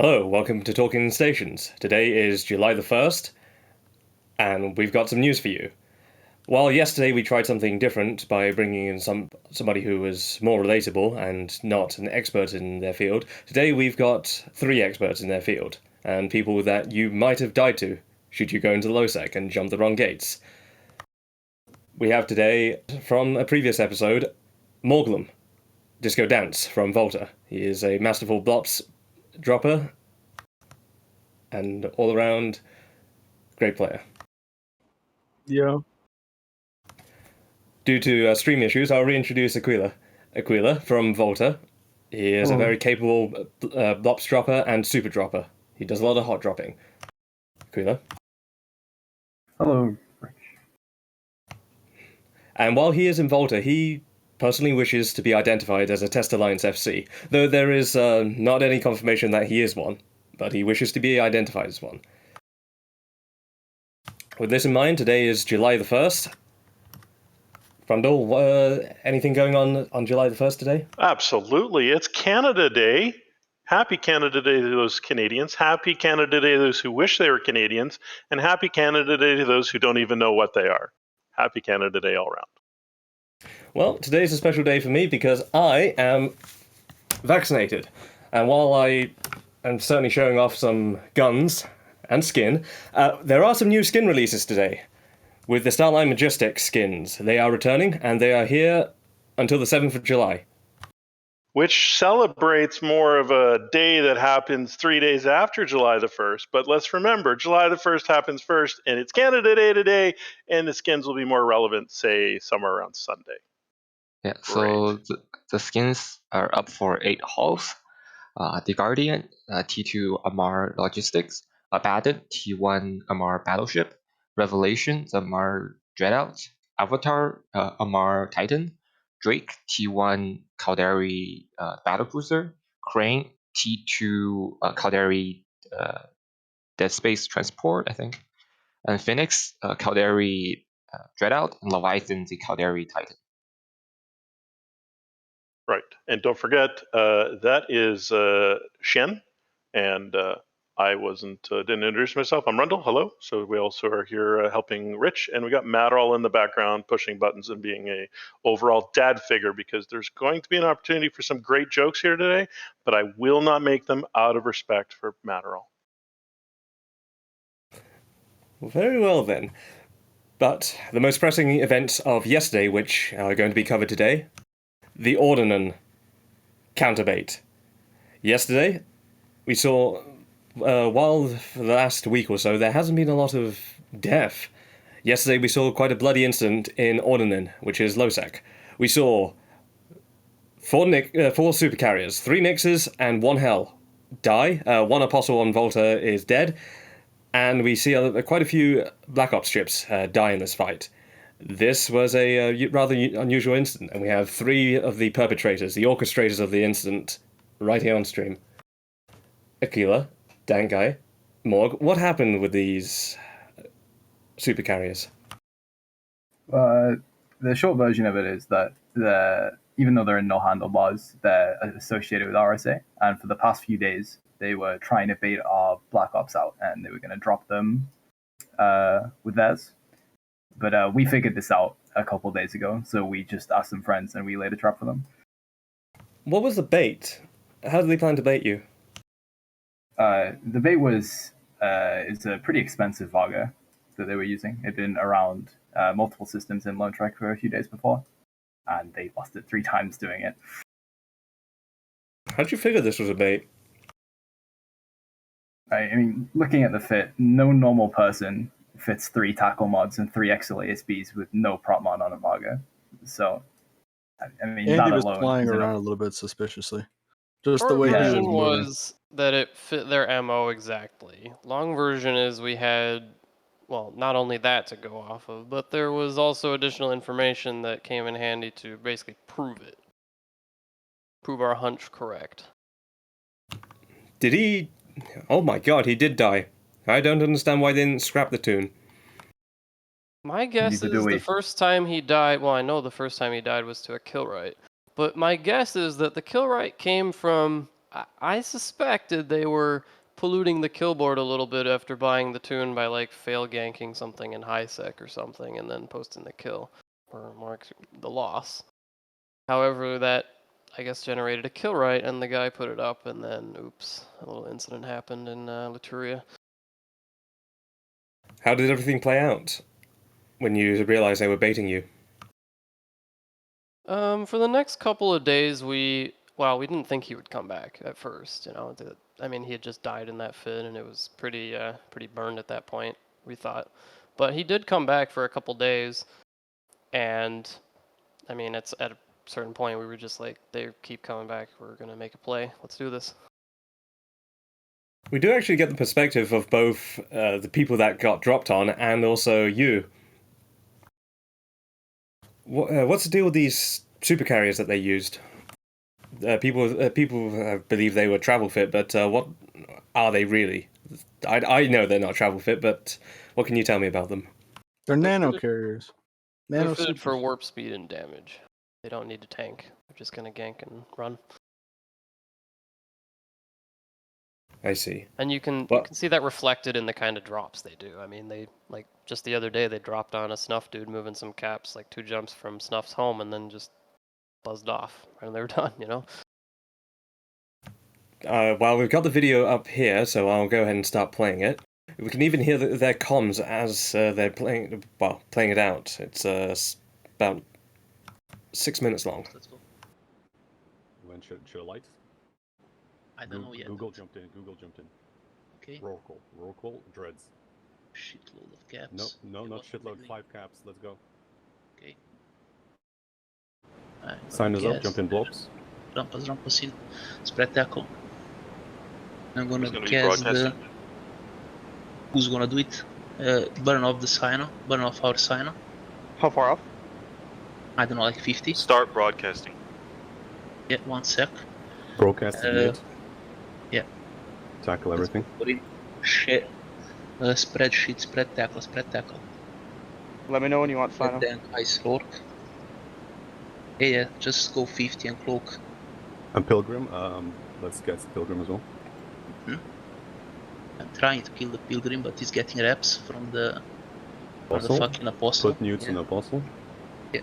Hello, welcome to Talking Stations. Today is July the 1st, and we've got some news for you. While yesterday we tried something different by bringing in somebody who was more relatable and not an expert in their field, today we've got 3 experts in their field, and people that you might have died to should you go into Lowsec and jump the wrong gates. We have today, from a previous episode, Morglum, Disco Dance from Volta. He is a masterful blops dropper and all around great player. Yeah. Due to stream issues, I'll reintroduce Aquilia. Aquilia from Volta. He is a very capable blops dropper and super dropper. He does a lot of hot dropping. Aquilia. Hello. And while he is in Volta, he personally wishes to be identified as a Test Alliance FC, though there is not any confirmation that he is one, but he wishes to be identified as one. With this in mind, today is July the 1st. Brundle, anything going on July the 1st today? Absolutely. It's Canada Day. Happy Canada Day to those Canadians. Happy Canada Day to those who wish they were Canadians. And happy Canada Day to those who don't even know what they are. Happy Canada Day all around. Well, today's a special day for me because I am vaccinated. And while I am certainly showing off some guns and skin, there are some new skin releases today. With the Starline Majestic skins, they are returning, and they are here until the 7th of July. Which celebrates more of a day that happens 3 days after July the 1st. But let's remember, July the 1st happens first, and it's Canada Day today, and the skins will be more relevant, say, somewhere around Sunday. Yeah, so the skins are up for 8 halls. The Guardian, T2 Amar Logistics, Abaddon, T1 Amar Battleship, Revelation, Amar Dreadout, Avatar, Amar Titan, Drake, T1 Caldari Battlecruiser, Crane, T2 Caldari Dead Space Transport, I think, and Phoenix, Caldari Dreadout, and Leviathan, the Caldari Titan. Right, and don't forget that is Shen, and I didn't introduce myself. I'm Rundle. Hello. So we also are here helping Rich, and we got Matterall in the background pushing buttons and being a overall dad figure because there's going to be an opportunity for some great jokes here today, but I will not make them out of respect for Matterall. Very well then. But the most pressing events of yesterday, which are going to be covered today, the Aunenen counterbait. Yesterday, we saw, while for the last week or so, there hasn't been a lot of death. Yesterday, we saw quite a bloody incident in Aunenen, which is Lowsec. We saw 4 supercarriers, 3 Nixes, and 1 Hell die. 1 Apostle on Volta is dead. And we see quite a few Black Ops ships die in this fight. This was a rather unusual incident, and we have 3 of the perpetrators, the orchestrators of the incident, right here on stream. Aquilia, Dankguy, Morg, what happened with these supercarriers? The short version of it is that even though they're in no handlebars, they're associated with RSA, and for the past few days, they were trying to bait our Black Ops out, and they were going to drop them with theirs. But we figured this out a couple days ago, so we just asked some friends and we laid a trap for them. What was the bait? How did they plan to bait you? The bait was it's a pretty expensive Vaga that they were using. It'd been around multiple systems in Lone Trek for a few days before, and they lost it 3 times doing it. How'd you figure this was a bait? I mean, looking at the fit, no normal person fits 3 tackle mods and 3 XL ASBs with no prop mod on a Vaga. So, I mean, Andy that was alone flying is around enough. a little bit suspiciously. Just Short the way he was version moving. was that it fit their MO exactly. Long version is we had, well, not only that to go off of, but there was also additional information that came in handy to basically prove it. Prove our hunch correct. Did he... Oh my god, he did die. I don't understand why they didn't scrap the tune. My guess is the first time he died, well, I know the first time he died was to a kill right, but my guess is that the kill right came from I suspected they were polluting the kill board a little bit after buying the tune by like fail ganking something in high sec or something and then posting the kill or the loss. However, that I guess generated a kill right and the guy put it up and then oops, a little incident happened in Laturia. How did everything play out when you realized they were baiting you? For the next couple of days, we didn't think he would come back at first. I mean, he had just died in that fit, and it was pretty burned at that point. We thought, but he did come back for a couple days, and I mean, it's at a certain point we were just like, they keep coming back. We're gonna make a play. Let's do this. We do actually get the perspective of both the people that got dropped on and also you. What's the deal with these super carriers that they used? People believe they were travel fit, but what are they really? I know they're not travel fit, but what can you tell me about them? They're nano carriers. They're fitted for warp speed and damage. They don't need to tank. They're just gonna gank and run. I see. And you can see that reflected in the kind of drops they do. I mean, they like just the other day they dropped on a Snuff dude moving some caps, like 2 jumps from Snuff's home, and then just buzzed off and they were done. Well, we've got the video up here, so I'll go ahead and start playing it. We can even hear their comms as they're playing it out. It's about 6 minutes long. Let's go. When should I light? I don't know yet. Google jumped in. Okay. Roll call, dreads. Shitload of caps. No, not shitload. 5 caps. Let's go. Okay. Sign us up. Jump in blocks. Ramp us in. Spread tackle. I'm gonna be cast broadcasting? Who's gonna do it? Burn off the Sino. Burn off our Sino. How far off? I don't know, like 50. Start broadcasting. Yeah, 1 sec. Broadcast mid. Yeah. Tackle everything. Put in. Shit. Spread sheet. Spread tackle. Let me know when you want final. Dankguy Rourke. Yeah, just go 50 and cloak. And Pilgrim. Let's get Pilgrim as well. I'm trying to kill the Pilgrim, but he's getting reps from the fucking Apostle. Put Newts in the Apostle. Yeah.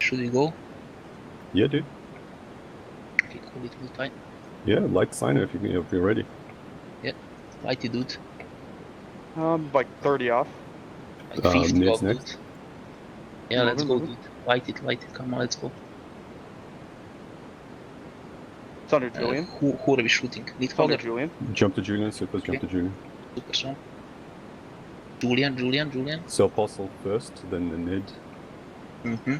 Should we go? Yeah, dude. Okay, cool, it will time. Yeah, light signer if you're ready. Yeah, lighty dude. Like 30 off. Like 50 Ned's off, dude. next. Yeah, let's go, Moving. dude. Light it, come on, let's go. It's under Julian. Who are we shooting? Need It's under Fogger? Julian. Jump to Julian. Supers jump to Julian. Super strong. Julian. So Apostle first, then the Nid. Mm-hmm.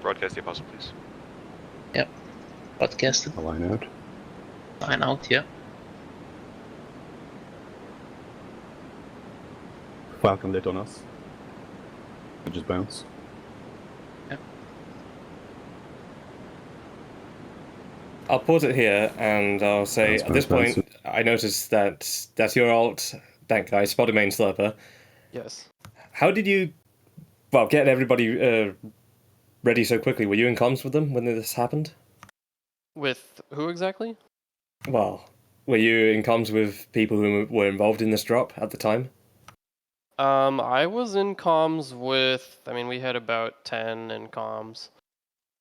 Broadcast the Apostle, please. Yep. Podcasted. Align out. Line out, yeah. Falcon lit on us. We just bounce. I'll pause it here, and I'll say That's at this point, fantastic. I noticed that that's your alt, Dankguy, spotted main slurper. Yes. How did you, get everybody ready so quickly? Were you in comms with them when this happened? With who exactly? Well, were you in comms with people who were involved in this drop at the time? I was in comms with, we had about 10 in comms,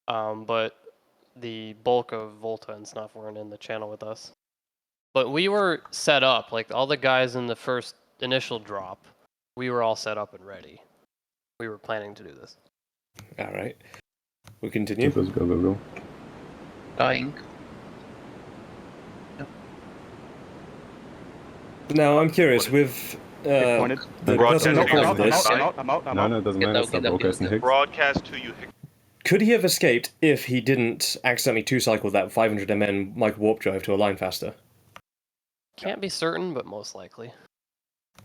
but the bulk of Volta and Snuff weren't in the channel with us. But we were set up, like all the guys in the first initial drop, we were all set up and ready. We were planning to do this. All right. We continue. Supers go. Dying. Now, I'm curious, with Pointed. the Broadcast person to who you. caused this, I'm out. No, it doesn't Get matter. out, Stop get out, broadcasting get out. Higgs. Broadcast to you. could he have escaped if he didn't accidentally two-cycle that 500 MN micro warp drive to align faster? Can't be certain, but most likely.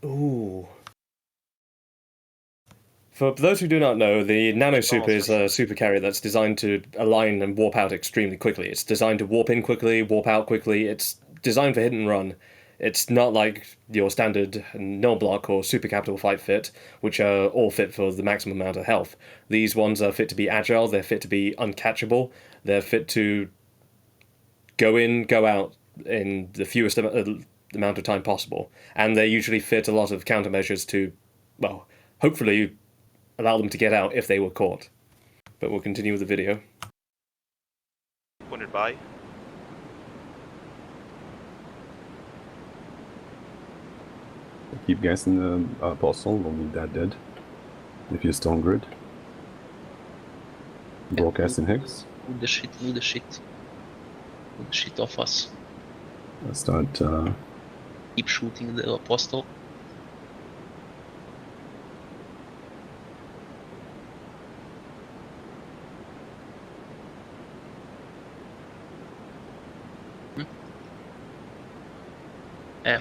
Ooh. For those who do not know, the Nano Super is a super carrier that's designed to align and warp out extremely quickly. It's designed to warp in quickly, warp out quickly. It's designed for hit and run. It's not like your standard null block or super capital fight fit, which are all fit for the maximum amount of health. These ones are fit to be agile, they're fit to be uncatchable, They're fit to go in, go out in the fewest amount of time possible. And they usually fit a lot of countermeasures to, well, hopefully allow them to get out if they were caught. But we'll continue with the video. Pointed by. Keep gassing the Apostle, we'll need that dead. If you're still on grid. Broadcasting Higgs. Move the shit, move the shit. Move the shit off us. Let's start. Keep shooting the Apostle.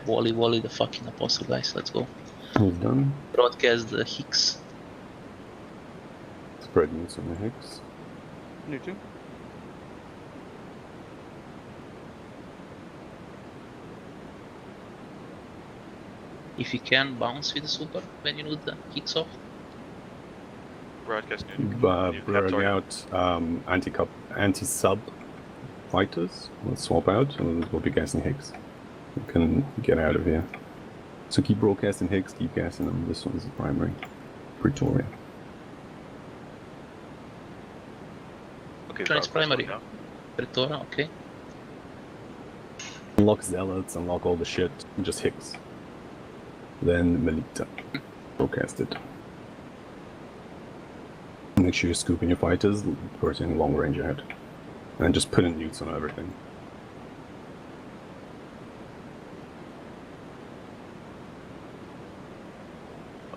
Wally the fucking Apostle, guys, let's go. He's done. Broadcast the Higgs. Spread news on the Higgs. New two. If you can, bounce with the super when you know the Higgs off. Broadcast new. Bring out anti-sub fighters. Let's swap out and we'll be gassing Higgs. We can get out of here. So keep broadcasting Higgs, keep gassing them. This one's the primary. Pretoria. Okay, Chinese primary. now. Pretoria, okay. Unlock Zealots, unlock all the shit, just Higgs. Then Melita. Broadcast it. Make sure you're scooping your fighters, putting long range ahead. And just put in nukes on everything.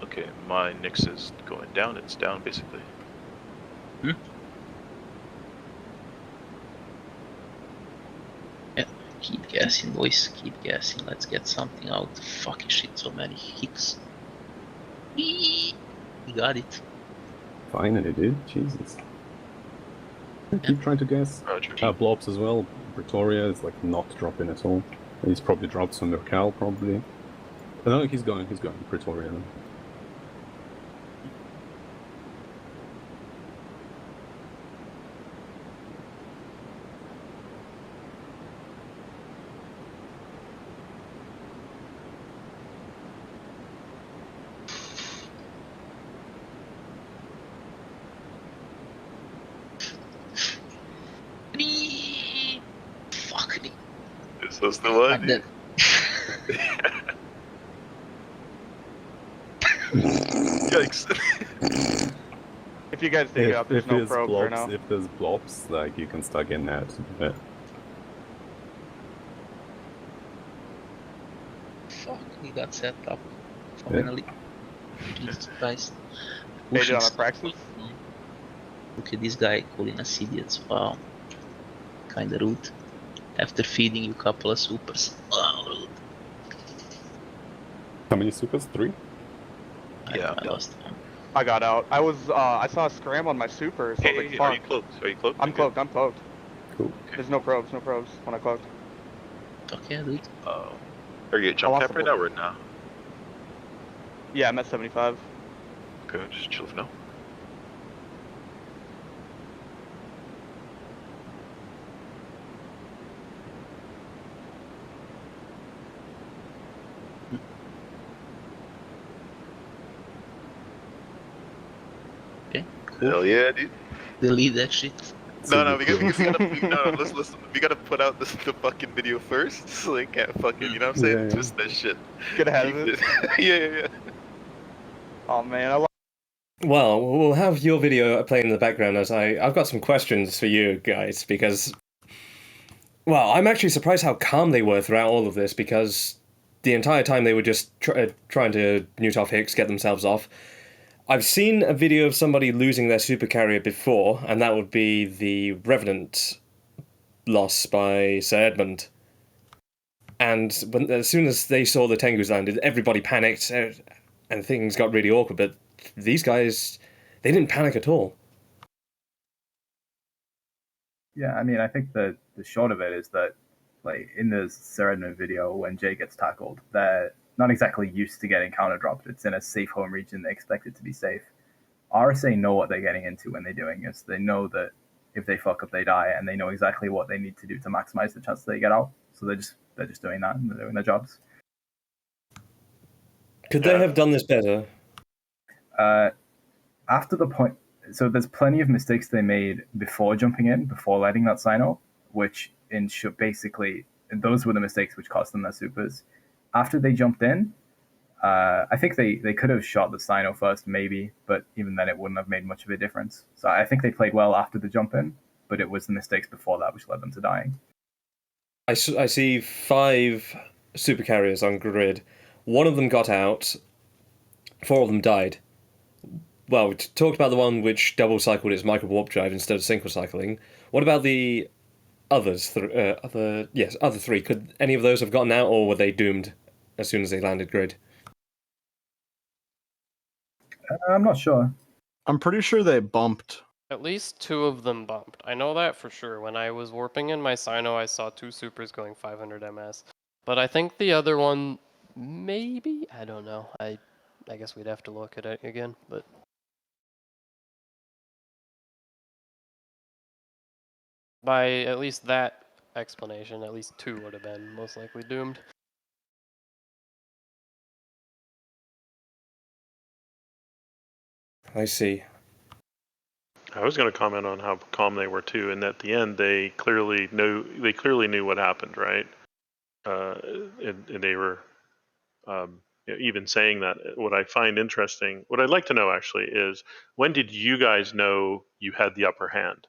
Okay, my Nyx is going down. It's down basically. Yeah, keep gassing, boys. Keep gassing. Let's get something out. Fucking shit, so many Higgs. We got it. Finally, dude. Jesus. Keep trying to guess. Roger. Blobs as well. Pretoria is like not dropping at all. He's probably dropped some Mercal, probably. No, he's going. Pretoria. Fuck me. Is this the one? I'm dead. Yikes. If you guys dig up, there's no probe for now. If there's blobs, like you can stuck in that. But Fuck, we got set up. Finally. Jesus Christ. They did on Pushing a praxis? Look at this guy calling us idiots. Wow. Kinda rude. After feeding you a couple of supers. Wow, rude. how many supers? 3? Yeah. I lost one. I got out. I saw a scram on my super, so I was Hey, like, are you fuck. cloaked? Are you cloaked? I'm cloaked, I'm cloaked. Cool. There's no probes when I cloaked. Fuck yeah, dude. Oh. Are you at jump lost cap the right now or now? Yeah, I'm at 75. Okay, just chill for now. Okay, cool. Hell yeah, dude. Delete that shit. No, we gotta listen. We gotta put out the fucking video first, so they can't fucking, you know what I'm saying? Yeah, yeah. Twist that shit. Get ahead of it. Yeah. Oh man, Well, we'll have your video playing in the background as I've got some questions for you guys, because, well, I'm actually surprised how calm they were throughout all of this, because the entire time they were just trying to newt off Higgs, get themselves off. I've seen a video of somebody losing their supercarrier before, and that would be the Revenant loss by Sir Edmund. And as soon as they saw the Tengus landed, everybody panicked, and things got really awkward, but these guys, they didn't panic at all. Yeah, I mean, I think the short of it is that, like, in the Sir Edmund video, when Jay gets tackled, they're not exactly used to getting counter dropped. It's in a safe home region. They expect it to be safe. RSA know what they're getting into when they're doing this. They know that if they fuck up, they die, and they know exactly what they need to do to maximize the chance they get out. So they're just doing that, and they're doing their jobs. Could they have done this better? After the point, so there's plenty of mistakes they made before jumping in, before letting that sign which basically those were the mistakes which cost them their supers. After they jumped in, I think they could have shot the Sino first, maybe, but even then it wouldn't have made much of a difference. So I think they played well after the jump in, but it was the mistakes before that which led them to dying. I see 5 super carriers on grid. 1 of them got out, 4 of them died. Well, we talked about the one which double cycled its micro warp drive instead of synchro cycling. What about the others? Other 3. Could any of those have gotten out, or were they doomed as soon as they landed grid? I'm not sure. I'm pretty sure they bumped. At least 2 of them bumped. I know that for sure. When I was warping in my Sino, I saw 2 supers going 500 ms. But I think the other one, maybe? I don't know. I guess we'd have to look at it again, but... By at least that explanation, at least 2 would have been most likely doomed. I see. I was going to comment on how calm they were too, and at the end they clearly knew what happened, right? And they were even saying that. What I find interesting, what I'd like to know actually is, when did you guys know you had the upper hand?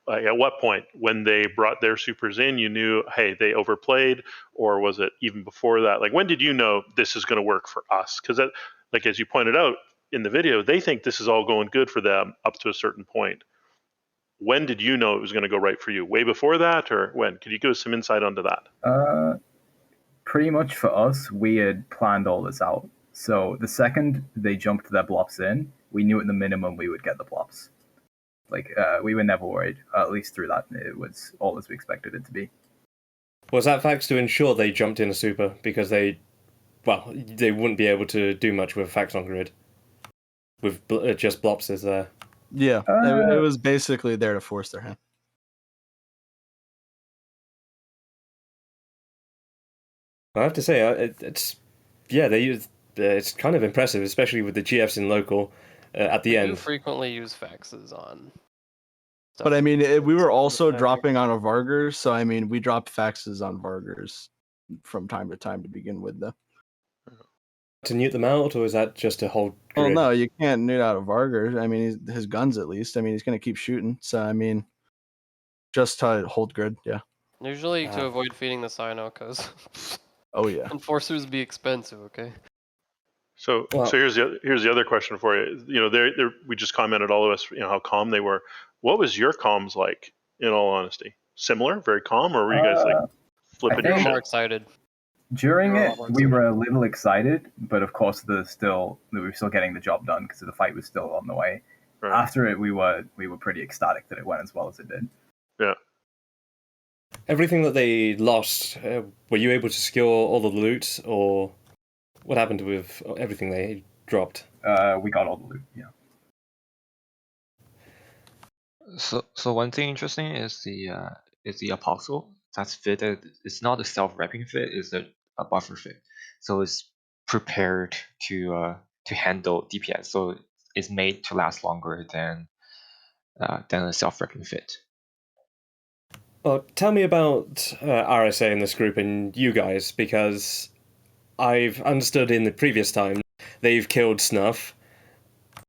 At what point, when they brought their supers in, you knew, hey, they overplayed, or was it even before that? Like, when did you know this is going to work for us? Because that, like as you pointed out in the video, they think this is all going good for them up to a certain point. When did you know it was going to go right for you? Way before that, or when? Could you give us some insight onto that? Pretty much for us, we had planned all this out. So the second they jumped their blops in, we knew at the minimum we would get the blops. Like, we were never worried. At least through that, it was all as we expected it to be. Was that fax to ensure they jumped in a super, because they wouldn't be able to do much with fax on grid with just blops is there? Yeah, it was basically there to force their hand. I have to say, it's kind of impressive, especially with the GFs in local at the end. We do frequently use faxes on. But I mean, we were also dropping on a Vargers, so I mean, we dropped faxes on Vargers from time to time to begin with, though. To newt them out, or is that just to hold grid? Well, no, you can't newt out a Vargers. I mean, his guns at least. I mean, he's going to keep shooting. So, I mean, just to hold grid, yeah. Usually to avoid feeding the Sino, because oh yeah, enforcers be expensive. Okay. So here's the other question for you. You know, we just commented, all of us, you know, how calm they were. What was your comms like? In all honesty, similar, very calm, or were you guys like flipping your shit? More excited. During it, we were a little excited, but of course, we were still getting the job done because the fight was still on the way. Right. After it, we were pretty ecstatic that it went as well as it did. Yeah. Everything that they lost, were you able to secure all the loot, or what happened with everything they dropped? We got all the loot. Yeah. So one thing interesting is the apostle that's fitted. It's not a self-wrapping fit; it's a buffer fit. So it's prepared to handle DPS. So it's made to last longer than a self-wrapping fit. Well, tell me about RSA in this group and you guys, because I've understood in the previous time they've killed Snuff,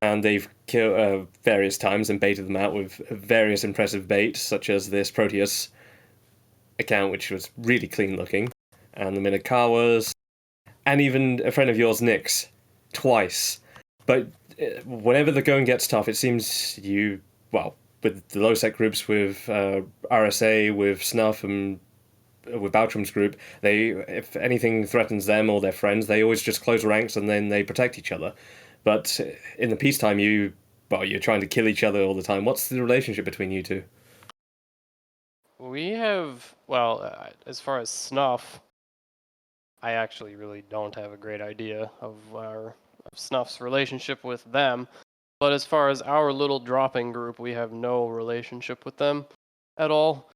and they've killed various times and baited them out with various impressive baits, such as this Proteus account, which was really clean looking, and the Minakawas, and even a friend of yours, Nyx, twice. But whenever the going gets tough, it seems with the low-sec groups, with RSA, with Snuff, and with Baltram's group, if anything threatens them or their friends, they always just close ranks and then they protect each other. But in the peacetime, you're trying to kill each other all the time. What's the relationship between you two? We have, as far as Snuff, I actually really don't have a great idea of Snuff's relationship with them. But as far as our little dropping group, we have no relationship with them at all.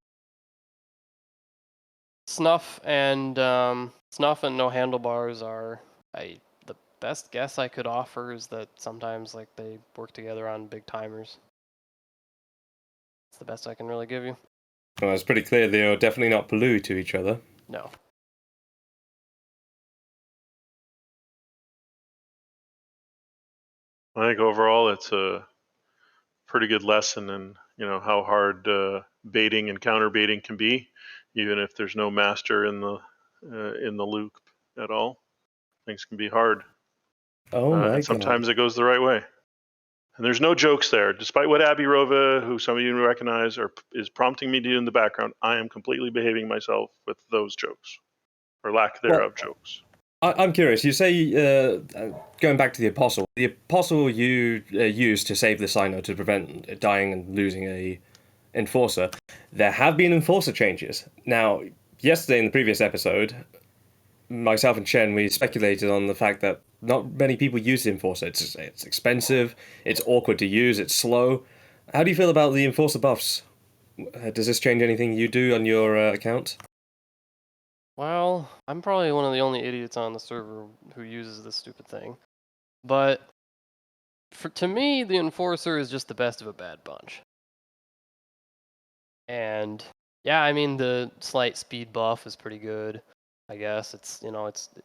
Snuff and no handlebars are the best guess I could offer is that sometimes like they work together on big timers. It's the best I can really give you. Well, it's pretty clear they are definitely not blue to each other. No. I think overall it's a pretty good lesson in how hard baiting and counter baiting can be, even if there's no master in the loop at all. Things can be hard. Oh my and sometimes God. it goes the right way. And there's no jokes there. Despite what Abby Rova, who some of you recognize, is prompting me to do in the background, I am completely behaving myself with those jokes, or lack thereof jokes. I'm curious. You say, going back to the Apostle you used to save the Cyno to prevent dying and losing a Enforcer. There have been Enforcer changes. Now, yesterday in the previous episode, myself and Chen, we speculated on the fact that not many people use the Enforcer. It's expensive, it's awkward to use, it's slow. How do you feel about the Enforcer buffs? Does this change anything you do on your account? Well, I'm probably one of the only idiots on the server who uses this stupid thing. But to me, the Enforcer is just the best of a bad bunch. And yeah, I mean the slight speed buff is pretty good. I guess it's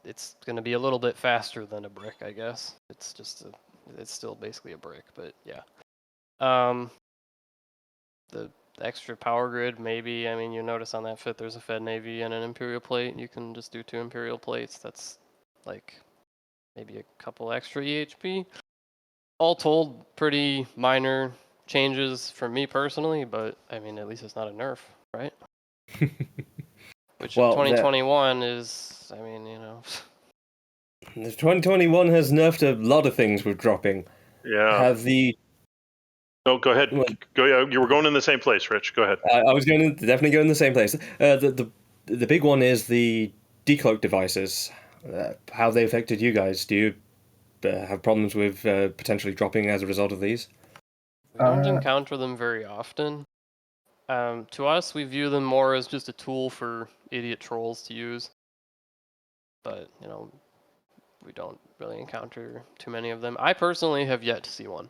it's going to be a little bit faster than a brick. I guess it's still basically a brick, but yeah. The extra power grid, maybe. I mean, you notice on that fit there's a Fed Navy and an Imperial plate. You can just do 2 Imperial plates. That's like maybe a couple extra EHP. All told, pretty minor changes for me personally, but I mean, at least it's not a nerf, right? Which in 2021 is, I mean, 2021 has nerfed a lot of things with dropping. Yeah. No, go ahead. Go. You were going in the same place, Rich. Go ahead. I was definitely going in the same place. The big one is the decloak devices. How they affected you guys? Do you have problems with potentially dropping as a result of these? We don't encounter them very often. To us, we view them more as just a tool for idiot trolls to use. But, we don't really encounter too many of them. I personally have yet to see one.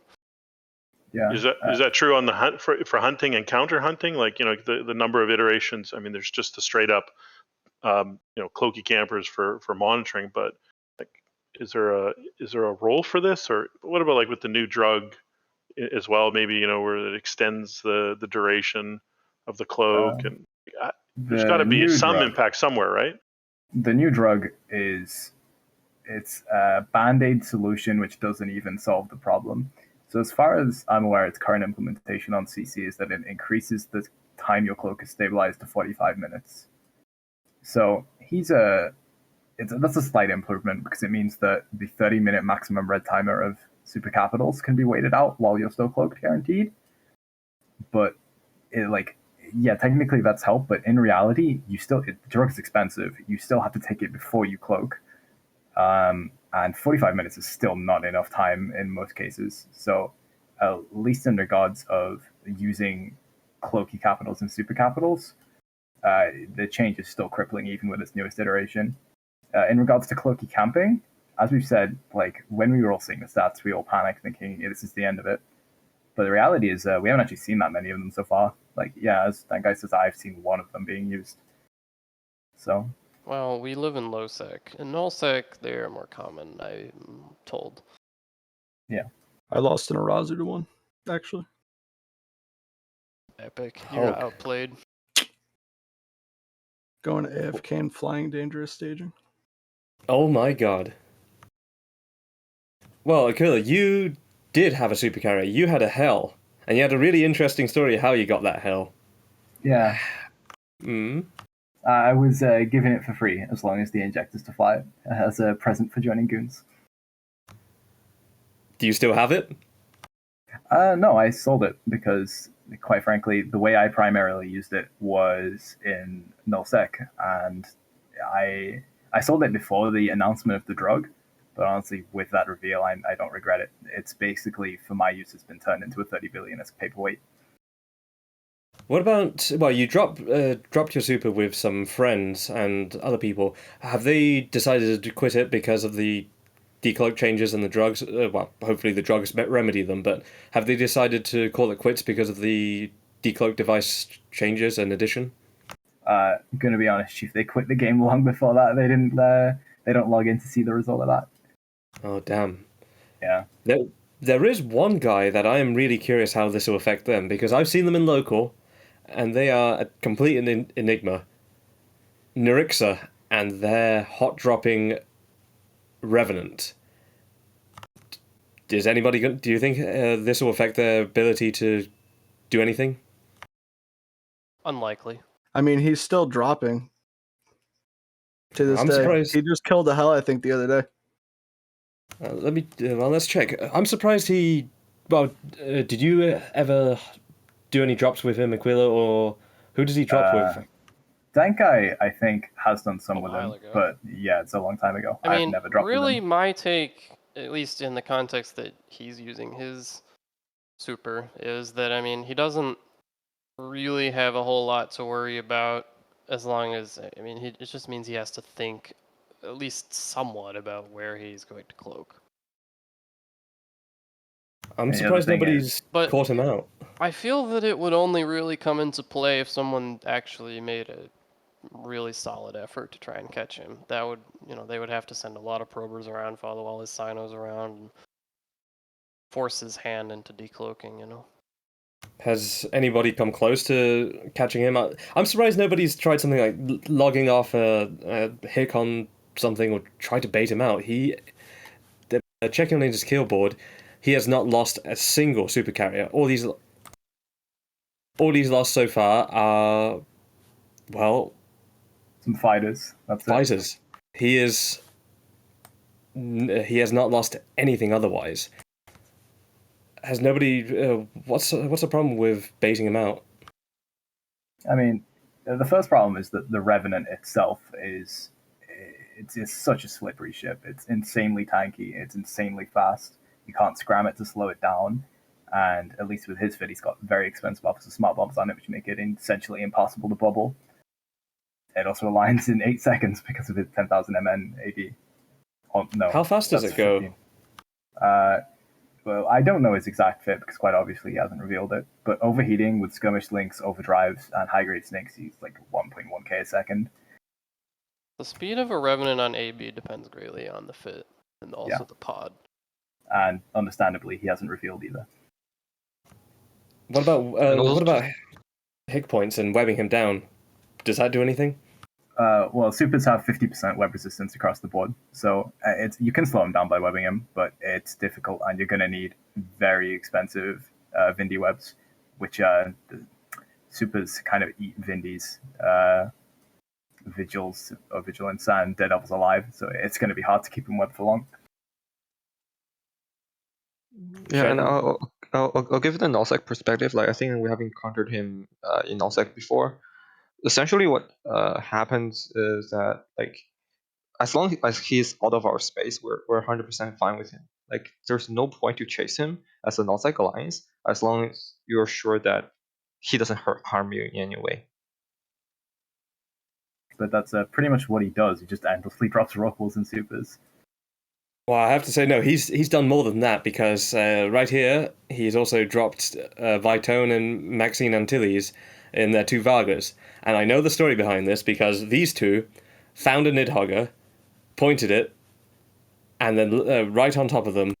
Yeah. Is that true on the hunt for hunting and counter hunting? Like, the number of iterations. I mean, there's just the straight up, cloaky campers for monitoring, but like, is there a role for this, or what about like with the new drug as well? Maybe where it extends the duration of the cloak, and there's got to be some impact somewhere, right? The new drug it's a band-aid solution which doesn't even solve the problem. So as far as I'm aware, its current implementation on CC is that it increases the time your cloak is stabilized to 45 minutes. So that's a slight improvement because it means that the 30-minute maximum red timer of super capitals can be waited out while you're still cloaked guaranteed. But technically that's help, but in reality, the drug is expensive. You still have to take it before you cloak. And 45 minutes is still not enough time in most cases. So at least in regards of using cloaky capitals and super capitals, the change is still crippling even with its newest iteration. In regards to cloaky camping, as we've said, like when we were all seeing the stats, we all panicked thinking this is the end of it. But the reality is we haven't actually seen that many of them so far. Like, yeah, as Dankguy says, I've seen one of them being used. So... Well, we live in low sec. In null sec, they are more common, I'm told. Yeah. I lost an Arazu to one, actually. Epic. You're outplayed. Going to AFK and flying dangerous staging. Oh my god. Well, Aquilia, you did have a super carry. You had a hell. And you had a really interesting story how you got that hell. Yeah. Mm. I was given it for free as long as the injectors to fly it as a present for joining Goons. Do you still have it? No, I sold it because, quite frankly, the way I primarily used it was in nullsec, and I sold it before the announcement of the drug, But honestly, with that reveal, I don't regret it. It's basically, for my use, it's been turned into a 30 billion as paperweight. What about, well, you dropped your super with some friends and other people. Have they decided to quit it because of the decloak changes and the drugs? Well, hopefully the drugs remedy them, but have they decided to call it quits because of the decloak device changes and addition? I'm gonna be honest, Chief. They quit the game long before that. They didn't. They don't log in to see the result of that. Oh, damn. Yeah. There is one guy that I am really curious how this will affect them, because I've seen them in local, and they are a complete enigma. Nerixa and their hot dropping Revenant. Do you think this will affect their ability to do anything? Unlikely. I mean, he's still dropping to this I'm day. surprised. He just killed a hell, I think, the other day. Let's check. I'm surprised he. Well, did you ever do any drops with him, Aquilia, or who does he drop with? Dankguy, I think, has done some with him, ago. but yeah, it's a long time ago. I mean, I've never dropped really, with him. my take, at least in the context that he's using his super, is that, I mean, he doesn't really have a whole lot to worry about as long as, I mean, it just means he has to think at least somewhat about where he's going to cloak. I'm surprised nobody's caught him out. I feel that it would only really come into play if someone actually made a really solid effort to try and catch him. That would, they would have to send a lot of probers around, follow all his sinos around, and force his hand into decloaking, Has anybody come close to catching him? I'm surprised nobody's tried something like logging off a hick on something or tried to bait him out. Checking on his kill board, he has not lost a single super carrier. All these lost so far are, well, some fighters. That's fighters. He has not lost anything otherwise. Has nobody? What's the problem with baiting him out? I mean, the first problem is that the Revenant itself is it's such a slippery ship. It's insanely tanky. It's insanely fast. You can't scram it to slow it down. And at least with his fit, he's got very expensive officer smart bombs on it, which make it essentially impossible to bubble. It also aligns in 8 seconds because of his 10,000 MN AD. Oh, no. How fast does it go? Well, I don't know his exact fit because quite obviously he hasn't revealed it. But overheating with skirmish links, overdrives, and high-grade snakes, he's like 1.1k a second. The speed of a Revenant on AB depends greatly on the fit and also the pod. And understandably, he hasn't revealed either. What about hick points and webbing him down? Does that do anything? Well, supers have 50% web resistance across the board, so you can slow him down by webbing him, but it's difficult, and you're going to need very expensive Vindy webs, which the supers kind of eat Vindies, Vigilance, and Dead Devils alive, so it's going to be hard to keep him webbed for long. Yeah, and I'll give the nullsec perspective. Like, I think we have encountered him in nullsec before. Essentially, what happens is that, like, as long as he's out of our space, we're 100% fine with him. Like, there's no point to chase him as a nullsec alliance as long as you're sure that he doesn't harm you in any way. But that's pretty much what he does. He just endlessly drops rockballs and supers. Well, I have to say, no, he's done more than that, because right here, he's also dropped Vitone and Maxine Antilles in their 2 Vargas. And I know the story behind this, because these two found a Nidhogger, pointed it, and then right on top of them,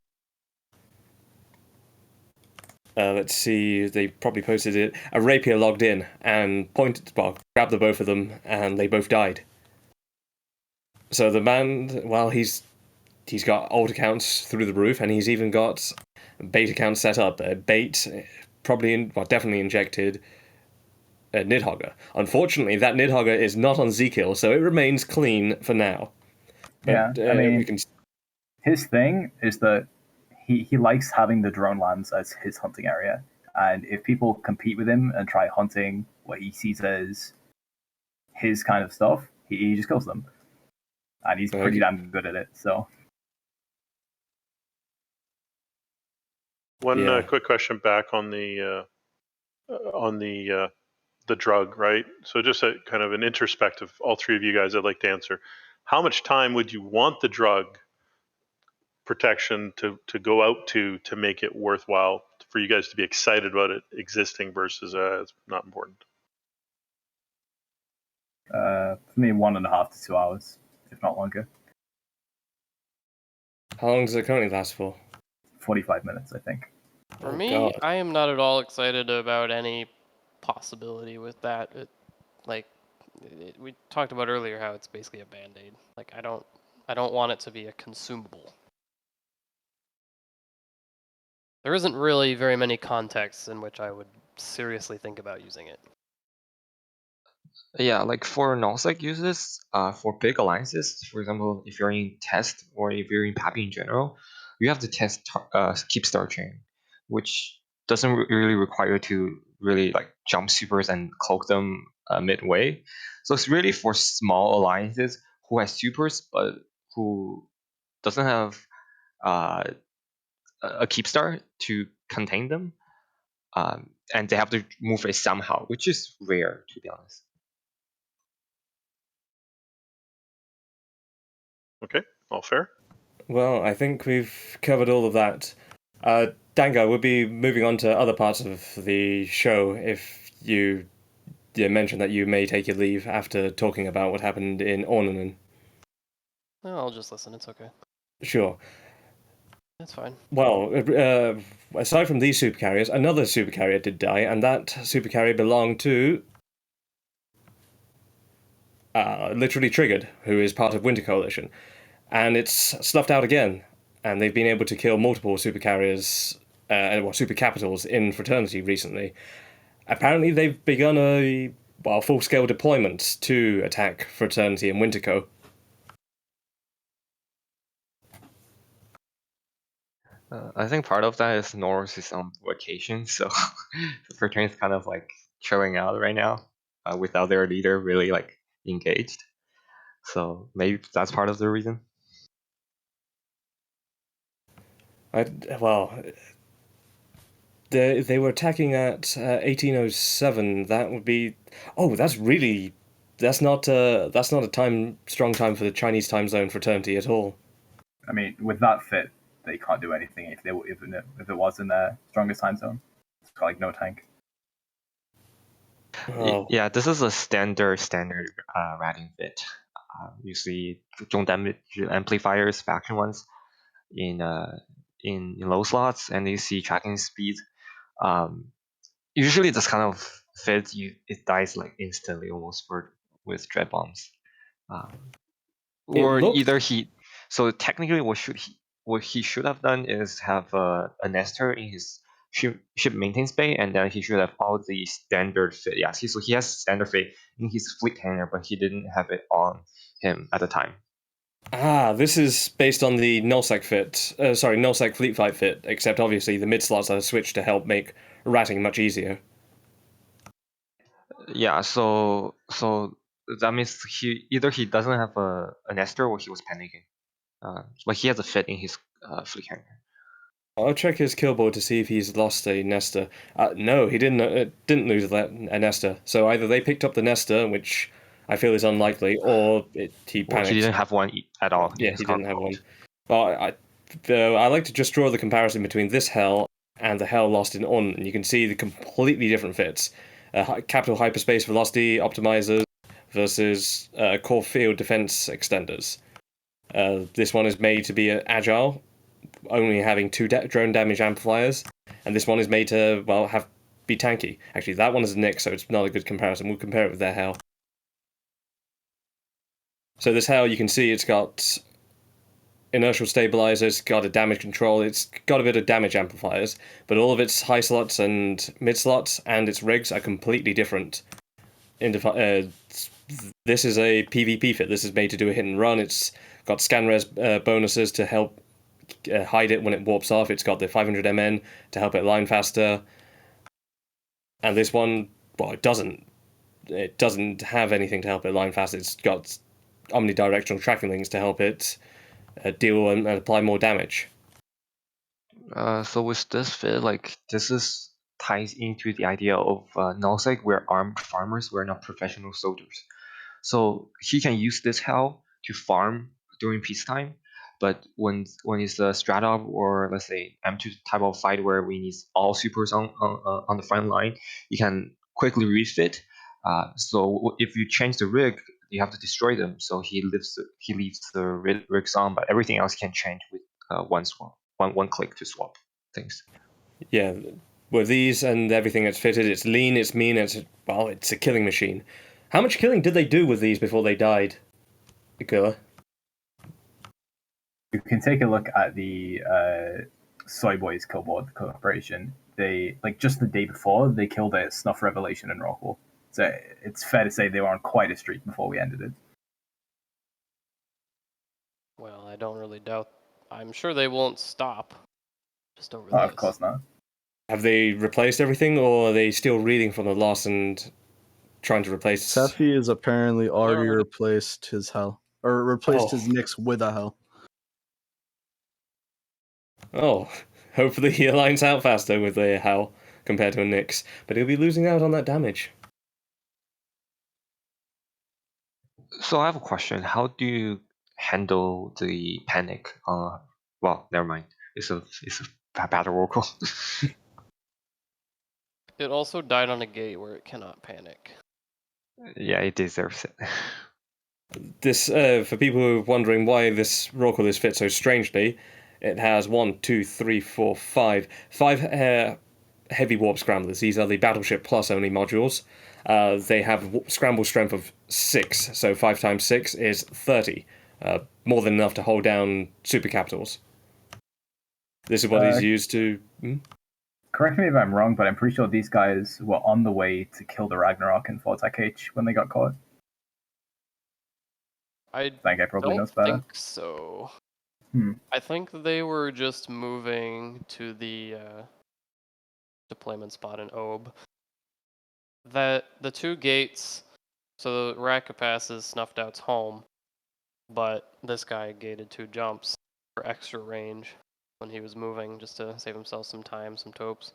let's see, they probably posted it, a Rapier logged in and grabbed the both of them, and they both died. So the man, well, he's got alt accounts through the roof, and he's even got bait accounts set up. Bait, definitely injected Nidhogger. Unfortunately, that Nidhogger is not on Z-Kill, so it remains clean for now. But, I mean, his thing is that he likes having the drone lands as his hunting area. And if people compete with him and try hunting what he sees as his kind of stuff, he just kills them. And he's pretty damn good at it, so... One quick question back on the drug, right? So just a kind of an introspective, all three of you guys, I'd like to answer. How much time would you want the drug protection to go out to make it worthwhile for you guys to be excited about it existing versus it's not important? For me, 1.5 to 2 hours, if not longer. How long does it currently last for? 45 minutes, I think. For me, I am not at all excited about any possibility with that. We talked about earlier how it's basically a band-aid. Like I don't want it to be a consumable. There isn't really very many contexts in which I would seriously think about using it. Yeah, like for null-sec uses, for big alliances, for example, if you're in test or if you're in PAPI in general, you have to test keep star chain, which doesn't really require you to really like jump supers and cloak them midway. So it's really for small alliances who has supers but who doesn't have a keep star to contain them, and they have to move it somehow, which is rare, to be honest. Okay, all fair. Well, I think we've covered all of that. Dankguy, we'll be moving on to other parts of the show if you mentioned that you may take your leave after talking about what happened in Aunenen. No, I'll just listen. It's okay. Sure. That's fine. Well, aside from these supercarriers, another supercarrier did die, and that supercarrier belonged to Literally Triggered, who is part of Winter Coalition. And it's sloughed out again, and they've been able to kill multiple supercarriers, super capitals in Fraternity recently. Apparently, they've begun a full-scale deployment to attack Fraternity and WinterCo. I think part of that is Norse is on vacation, so Fraternity's kind of like chilling out right now, without their leader really like engaged. So maybe that's part of the reason. They were attacking at 1807. That would be that's not a strong time for the Chinese time zone Fraternity at all. I mean, with that fit, they can't do anything if it was in their strongest time zone. It's got like no tank. Oh. Yeah, this is a standard ratting fit. You see strong damage amplifiers, faction ones, in low slots, and you see tracking speed. Usually this kind of fit, it dies like instantly almost with dread bombs, or either he. So technically, what he should have done is have a nester in his ship maintenance bay, and then he should have all the standard fit. Yeah, so he has standard fit in his fleet hangar, but he didn't have it on him at the time. This is based on the nullsec fleet fight fit, except obviously the mid slots are switched to help make ratting much easier. Yeah, so that means he doesn't have a nester or he was panicking. But he has a fit in his fleet hangar. I'll check his kill board to see if he's lost a nester. No, he didn't lose a nester. So either they picked up the nester, which I feel is unlikely, or he panicked. Or he didn't have one at all. Yeah, he didn't have one. Well, I like to just draw the comparison between this hell and the hell lost in Aunenen, and you can see the completely different fits. Capital hyperspace velocity optimizers versus core field defense extenders. This one is made to be agile, only having 2 drone damage amplifiers, and this one is made to be tanky. Actually, that one is a Nick, so it's not a good comparison. We'll compare it with their hell. So this hell, you can see it's got inertial stabilizer, it's got a damage control, it's got a bit of damage amplifiers, but all of its high slots and mid slots and its rigs are completely different. This is a PvP fit. This is made to do a hit and run. It's got scan res bonuses to help hide it when it warps off. It's got the 500 MN to help it line faster. And this one, it doesn't have anything to help it line faster. It's got omnidirectional tracking links to help it deal and apply more damage. So with this fit, like this is ties into the idea of nullsec. We're armed farmers. We're not professional soldiers. So he can use this hell to farm during peacetime. But when it's a strat or let's say M2 type of fight where we need all supers on the front line, you can quickly refit. So if you change the rig, you have to destroy them. So he leaves the rigs on, but everything else can change with one swap, one click to swap things. Yeah, with these and everything that's fitted, it's lean, it's mean, it's a killing machine. How much killing did they do with these before they died, Aquilia? You can take a look at the Soy Boys kill board corporation. They just the day before they killed a Snuff Revelation in Rockwell. So it's fair to say they were on quite a streak before we ended it. Well, I don't really doubt. I'm sure they won't stop. Just over Oh, this. of course not. Have they replaced everything, or are they still reading from the loss and trying to replace? Seffi has apparently already replaced his hell, or replaced his Nyx with a hell. Oh, hopefully he aligns out faster with a hell compared to a Nyx, but he'll be losing out on that damage. So I have a question. How do you handle the panic? Well, never mind. It's a battle roll call. It also died on a gate where it cannot panic. Yeah, it deserves it. This, for people who are wondering why this roll call is fit so strangely, it has 1, 2, 3, 4, 5 heavy warp scramblers. These are the Battleship Plus only modules. They have scramble strength of 6, so 5 times 6 is 30. More than enough to hold down super capitals. This is what he's used to. Correct me if I'm wrong, but I'm pretty sure these guys were on the way to kill the Ragnarok in Fortek H when they got caught. I think I probably don't knows better. think so. Hmm. I think they were just moving to the deployment spot in Ob. That the 2 gates, so Rakapass is Snuffed Out's home, but this guy gated 2 jumps for extra range when he was moving, just to save himself some time, some topes.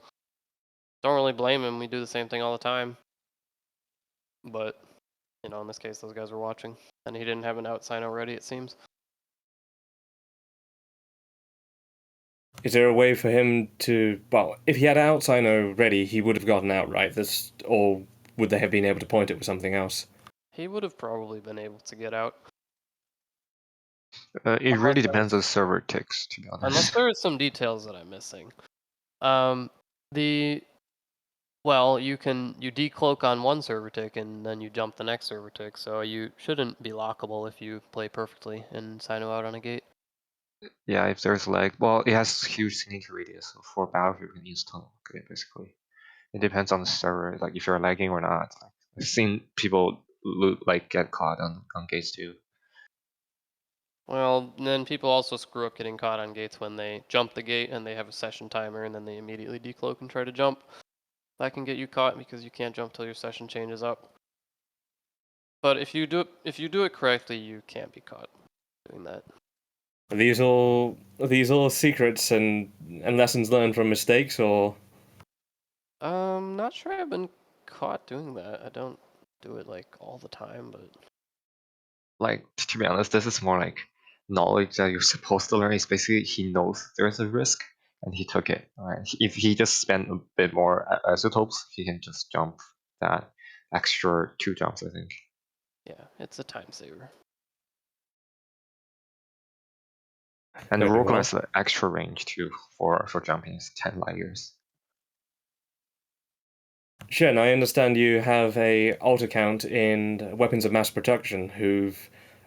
Don't really blame him. We do the same thing all the time. But, you know, in this case, those guys were watching, and he didn't have an out sign already, it seems. Is there a way for him to? Well, if he had an out sign already, he would have gotten out, right? This, or would they have been able to point it with something else? He would have probably been able to get out. It really depends on server ticks, to be honest. Unless there are some details that I'm missing. Well, you decloak on one server tick and then you jump the next server tick, so you shouldn't be lockable if you play perfectly and Sino out on a gate. Yeah, if there's lag, well, it has huge signature radius, so for Battlefield you can use tunnel, okay, basically. It depends on the server, like if you're lagging or not. Like, I've seen people get caught on gates too. Well, then people also screw up getting caught on gates when they jump the gate and they have a session timer and then they immediately decloak and try to jump. That can get you caught because you can't jump till your session changes up. But if you do it correctly, you can't be caught doing that. Are these all secrets and lessons learned from mistakes, or? Not sure I've been caught doing that. I don't do it like all the time, but Like, to be honest, this is more like knowledge that you're supposed to learn. It's basically he knows there's a risk and he took it. Right? If he just spent a bit more isotopes, he can just jump that extra 2 jumps, I think. yeah, it's a time saver. And the Rogue has an extra range too for jumping. It's 10 light years. Shen, I understand you have a alt account in Weapons of Mass Production who've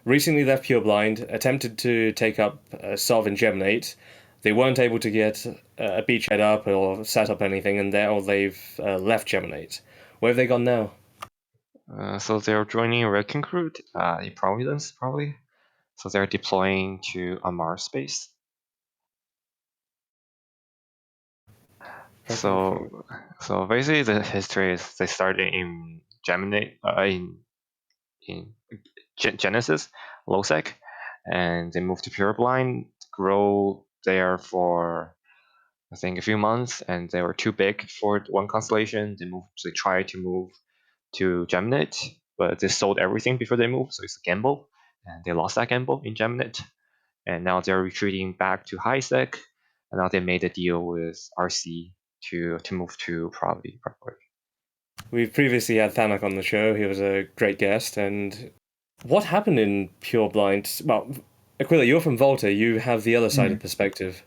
recently left Pureblind, attempted to take up Sov and Geminate. They weren't able to get a beachhead up or set up anything, and they've left Geminate. Where have they gone now? So they're joining a Wrecking Crew in Providence, probably. So they're deploying to a Mars space. So basically the history is they started in Geminate, in Genesis, low-sec, and they moved to Pureblind, grow there for I think, a few months, and they were too big for one constellation. They tried to move to Geminate, but they sold everything before they moved, so it's a gamble, and they lost that gamble in Geminate. And now they're retreating back to HiSec, and now they made a deal with RC to move to probably. We've previously had Thanak on the show. He was a great guest. And what happened in Pure Blind? Well, Aquilia, you're from Volta. You have the other side of perspective.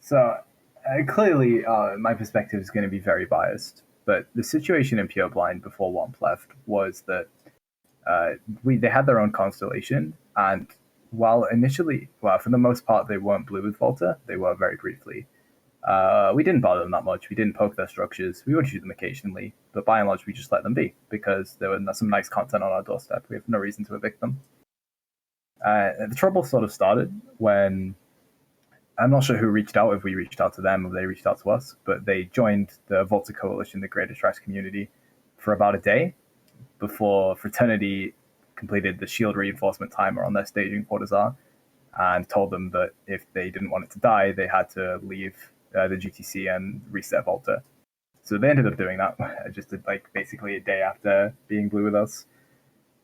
So clearly, my perspective is going to be very biased. But the situation in Pure Blind before WOMP left was that they had their own constellation, and while initially, well, for the most part, they weren't blue with Volta. They were very briefly. We didn't bother them that much. We didn't poke their structures. We would shoot them occasionally, but by and large, we just let them be because there was some nice content on our doorstep. We have no reason to evict them. The trouble sort of started when, I'm not sure who reached out, if we reached out to them or they reached out to us, but they joined the Volta Coalition, the Greater Trash community, for about a day before Fraternity completed the shield reinforcement timer on their staging Fortizar and told them that if they didn't want it to die, they had to leave the GTC and reset Volta. So they ended up doing that just basically a day after being blue with us.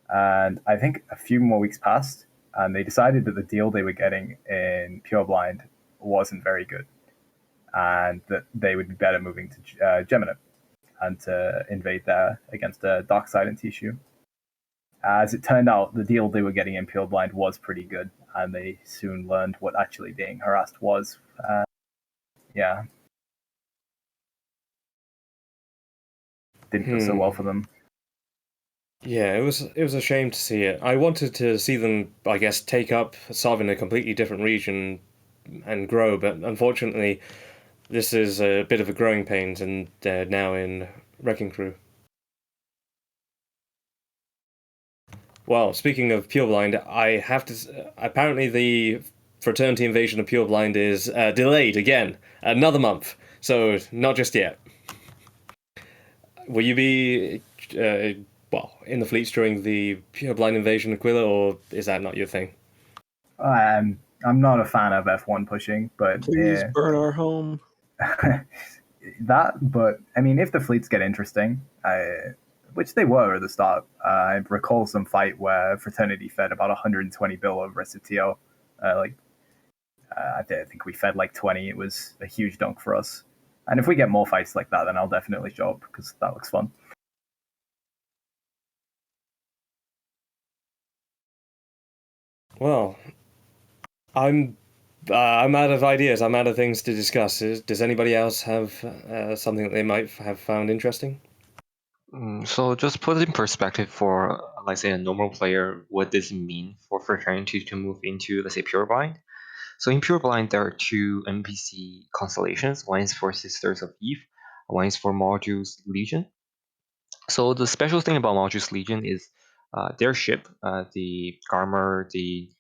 And I think a few more weeks passed, and they decided that the deal they were getting in Pure Blind wasn't very good, and that they would be better moving to Geminate and to invade there against a Dark Side and Tishu. As it turned out, the deal they were getting in Pure Blind was pretty good, and they soon learned what actually being harassed was. Yeah. Didn't go so well for them. Yeah, it was a shame to see it. I wanted to see them, I guess, take up Sov in a completely different region and grow, but unfortunately, this is a bit of a growing pains, and they're now in Wrecking Crew. Well, speaking of Pure Blind, I have to. Apparently, the Fraternity invasion of Pure Blind is delayed again, another month. So not just yet. Will you be in the fleets during the Pure Blind invasion, Aquilia, or is that not your thing? I'm not a fan of F1 pushing, but please burn our home. That, but I mean, if the fleets get interesting, which they were at the start, I recall some fight where Fraternity fed about 120 bill over Recitio. I think we fed like 20. It was a huge dunk for us. And if we get more fights like that, then I'll definitely show up because that looks fun. Well, I'm out of ideas. I'm out of things to discuss. Does anybody else have something that they might have found interesting? So just put it in perspective for, let's say, a normal player, what does it mean for Fraternity to move into, let's say, Pure Blind? So in Pure Blind, there are two NPC constellations. One is for Sisters of Eve, one is for Modules Legion. So the special thing about Modules Legion is their ship, the Garmer, the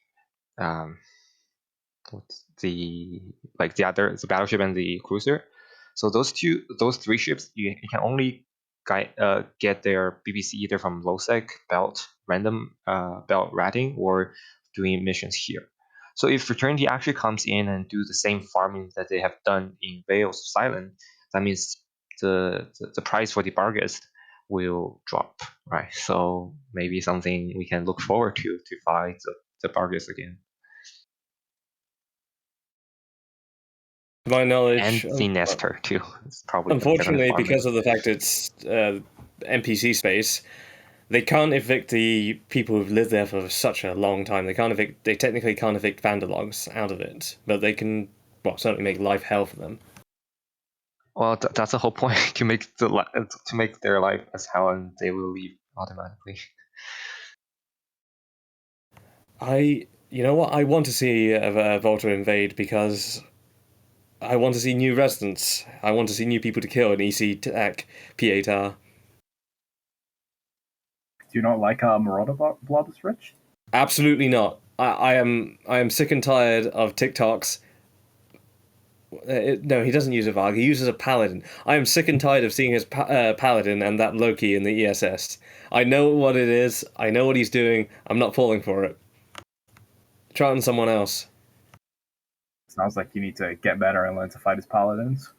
battleship and the cruiser. So those three ships, you can only get their BBC either from low-sec, belt, random belt ratting, or doing missions here. So if Fraternity actually comes in and do the same farming that they have done in Veils of Silence, that means the price for the Barghest will drop, right? So maybe something we can look forward to fight the Barghest again. To my knowledge, and the Nestor too. It's probably unfortunately, because of the fact it's NPC space, they can't evict the people who've lived there for such a long time. They technically can't evict Vandalogs out of it, but they can, certainly make life hell for them. Well, that's the whole point, to make their life as hell, and they will leave automatically. You know what? I want to see Volta invade because I want to see new residents. I want to see new people to kill in EC TAC Pietar. Do you not like Marauder blobs, Rich? Absolutely not. I am sick and tired of TikToks. No, he doesn't use a Varg. He uses a Paladin. I am sick and tired of seeing his Paladin and that Loki in the ESS. I know what it is. I know what he's doing. I'm not falling for it. Try on someone else. Sounds like you need to get better and learn to fight as paladins.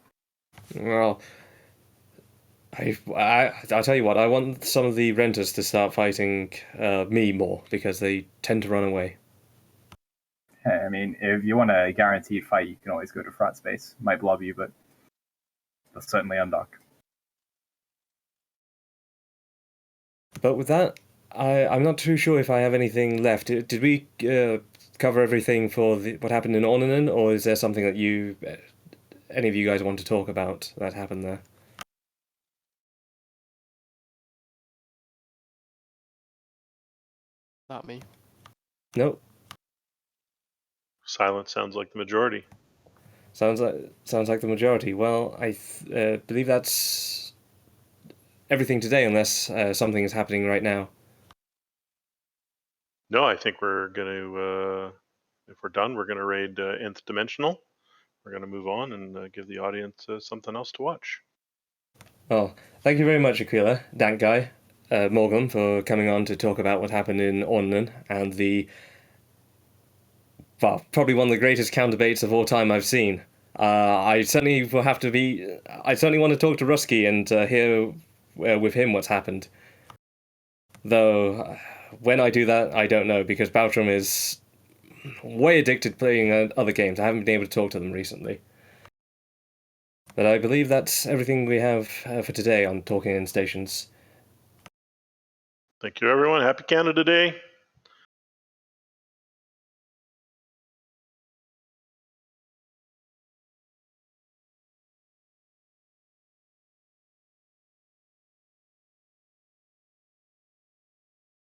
Well, I'll tell you what, I want some of the renters to start fighting me more, because they tend to run away. Hey, I mean, if you want a guaranteed fight, you can always go to frat space. Might blob you, but that's certainly undock. But with that, I'm not too sure if I have anything left. Did we cover everything for what happened in Aunenen, or is there something that any of you guys want to talk about that happened there? Not me. Nope. Silence sounds like the majority. Sounds like the majority. Well, I believe that's everything today, unless something is happening right now. No, I think we're going to, if we're done, we're going to raid Nth Dimensional. We're going to move on and give the audience something else to watch. Well, thank you very much, Aquilia, Dankguy, morglum, for coming on to talk about what happened in Aunenen and probably one of the greatest counterbaits of all time I've seen. I certainly want to talk to Rusky and hear with him what's happened. Though, when I do that, I don't know, because Baltram is way addicted to playing other games. I haven't been able to talk to them recently. But I believe that's everything we have for today on Talking in Stations. Thank you, everyone. Happy Canada Day.